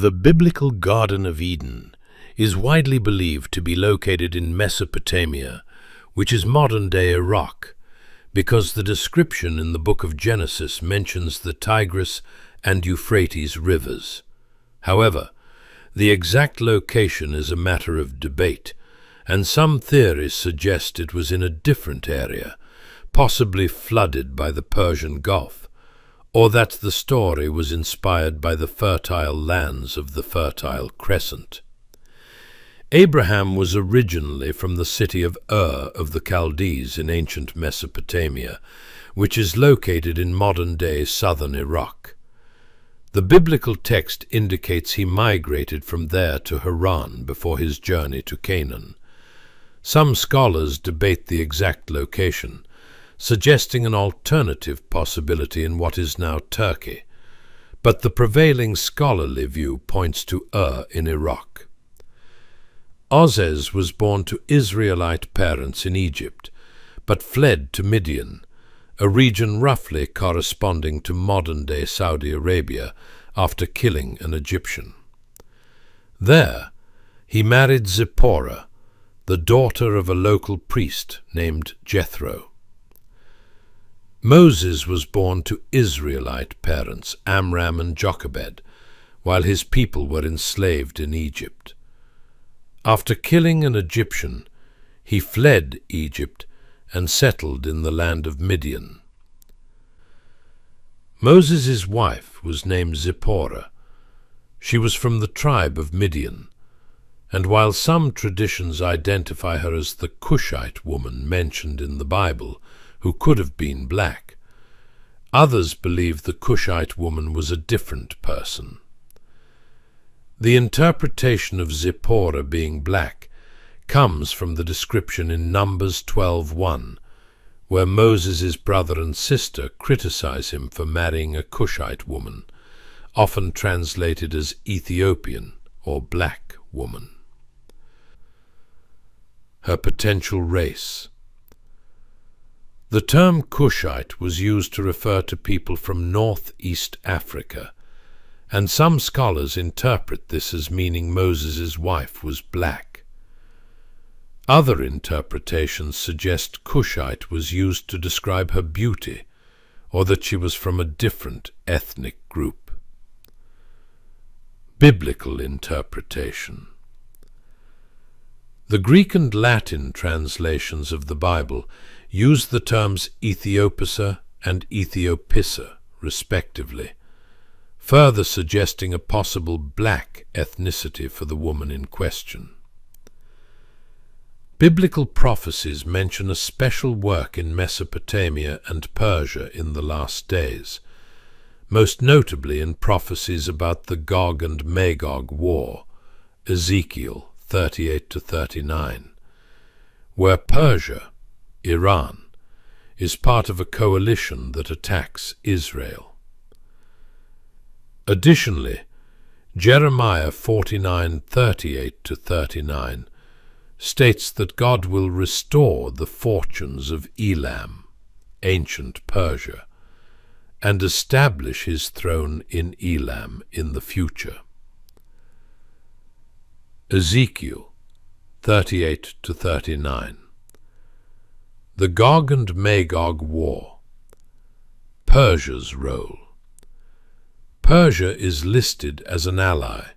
The biblical Garden of Eden is widely believed to be located in Mesopatamia, which is modern-day Iraq, because the description in the book of Genesis mentions the Tigris and Euphrates rivers. However, the exact location is a matter of debate, and some theories suggest it was in a different area, possibly flooded by the Persian Gulf, or that the story was inspired by the fertile lands of the Fertile Crescent. Abraham was originally from the city of Ur of the Chaldees in ancient Mesopotamia, which is located in modern-day southern Iraq. The biblical text indicates he migrated from there to Haran before his journey to Canaan. Some scholars debate the exact location, suggesting an alternative possibility in what is now Turkey, but the prevailing scholarly view points to Ur in Iraq. Ozez was born to Israelite parents in Egypt, but fled to Midian, a region roughly corresponding to modern-day Saudi Arabia, after killing an Egyptian. There, he married Zipporah, the daughter of a local priest named Jethro. Moses was born to Israelite parents, Amram and Jochebed, while his people were enslaved in Egypt. After killing an Egyptian, he fled Egypt and settled in the land of Midian. Moses' wife was named Zipporah. She was from the tribe of Midian, and while some traditions identify her as the Cushite woman mentioned in the Bible, who could have been black, others believe the Cushite woman was a different person. The interpretation of Zipporah being black comes from the description in Numbers 12:1, where Moses' brother and sister criticize him for marrying a Cushite woman, often translated as Ethiopian or black woman. Her potential race. The term Cushite was used to refer to people from northeast Africa, and some scholars interpret this as meaning Moses' wife was black. Other interpretations suggest Cushite was used to describe her beauty, or that she was from a different ethnic group. Biblical interpretation. The Greek and Latin translations of the Bible use the terms Ethiopissa and Ethiopissa, respectively, further suggesting a possible black ethnicity for the woman in question. Biblical prophecies mention a special work in Mesopotamia and Persia in the last days, most notably in prophecies about the Gog and Magog war, Ezekiel 38-39, where Persia, Iran, is part of a coalition that attacks Israel. Additionally, Jeremiah 49:38-39 states that God will restore the fortunes of Elam, ancient Persia, and establish his throne in Elam in the future. Ezekiel 38-39. The Gog and Magog War. Persia's role. Persia is listed as an ally,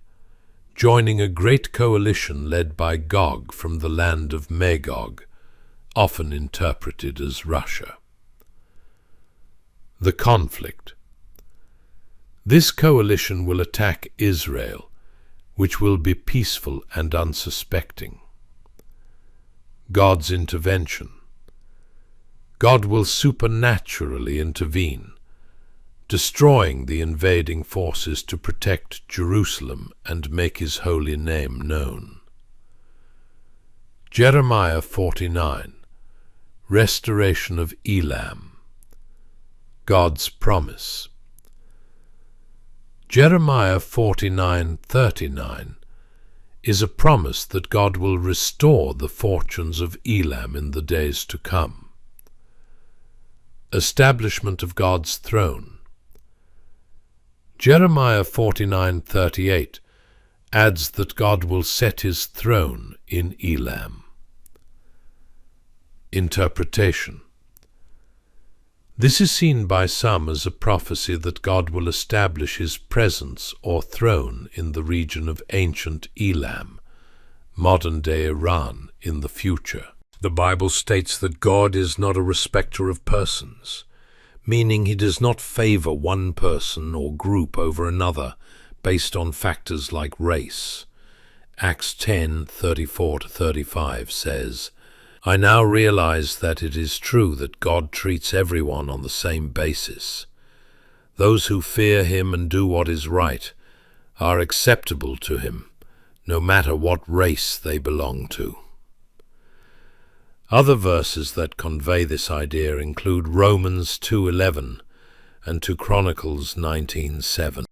joining a great coalition led by Gog from the land of Magog, often interpreted as Russia. The conflict. This coalition will attack Israel, which will be peaceful and unsuspecting. God's intervention. God will supernaturally intervene, destroying the invading forces to protect Jerusalem and make his holy name known. Jeremiah 49. Restoration of Elam. God's promise. Jeremiah 49:39 is a promise that God will restore the fortunes of Elam in the days to come. Establishment of God's throne. Jeremiah 49:38 adds that God will set his throne in Elam. Interpretation. This is seen by some as a prophecy that God will establish his presence or throne in the region of ancient Elam, modern-day Iran, in the future. The Bible states that God is not a respecter of persons, meaning he does not favor one person or group over another based on factors like race. Acts 10:34-35 says, "I now realize that it is true that God treats everyone on the same basis. Those who fear him and do what is right are acceptable to him, no matter what race they belong to." Other verses that convey this idea include Romans 2:11 and 2 Chronicles 19:7.